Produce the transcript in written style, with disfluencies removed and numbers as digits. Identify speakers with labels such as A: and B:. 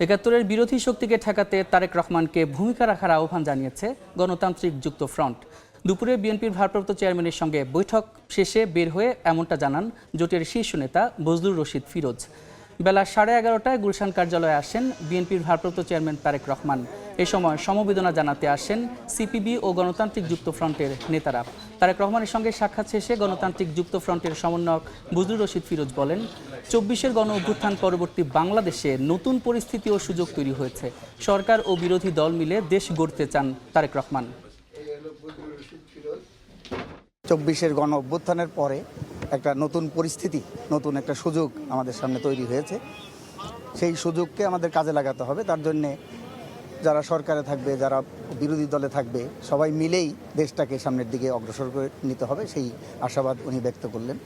A: একাত্তরের বিরোধী শক্তিকে ঠেকাতে তারেক রহমানকে ভূমিকা রাখার আহ্বান জানিয়েছে গণতান্ত্রিক যুক্ত ফ্রন্ট। দুপুরে বিএনপির ভারপ্রাপ্ত চেয়ারম্যানের সঙ্গে বৈঠক শেষে বের হয়ে এমনটা জানান জোটের শীর্ষ নেতা বজলুর রশিদ ফিরোজ। বেলা 11:30টায় গুলশান কার্যালয়ে আসেন বিএনপির ভারপ্রাপ্ত চেয়ারম্যান তারেক রহমান। এ সময় সমবেদনা জানাতে আসেন সিপিবি ও গণতান্ত্রিক যুক্ত ফ্রন্টের নেতারা। তারেক রহমানের সঙ্গে সাক্ষাৎ শেষে গণতান্ত্রিক যুক্ত ফ্রন্টের সমন্বয়ক বজলুর রশিদ ফিরোজ বলেন, 24-এর গণ অভ্যুত্থান পরবর্তী বাংলাদেশে নতুন পরিস্থিতি ও সুযোগ তৈরি হয়েছে। সরকার ও বিরোধী দল মিলে দেশ গড়তে চান তারেক রহমান।
B: 24-এর গণ অভ্যুত্থানের পরে একটা নতুন পরিস্থিতি, নতুন একটা সুযোগ আমাদের সামনে তৈরি হয়েছে। সেই সুযোগকে আমাদের কাজে লাগাতে হবে। তার জন্যে যারা সরকারে থাকবে, যারা বিরোধী দলে থাকবে, সবাই মিলেই দেশটাকে সামনের দিকে অগ্রসর করে নিতে হবে, সেই আশাবাদ উনি ব্যক্ত করলেন।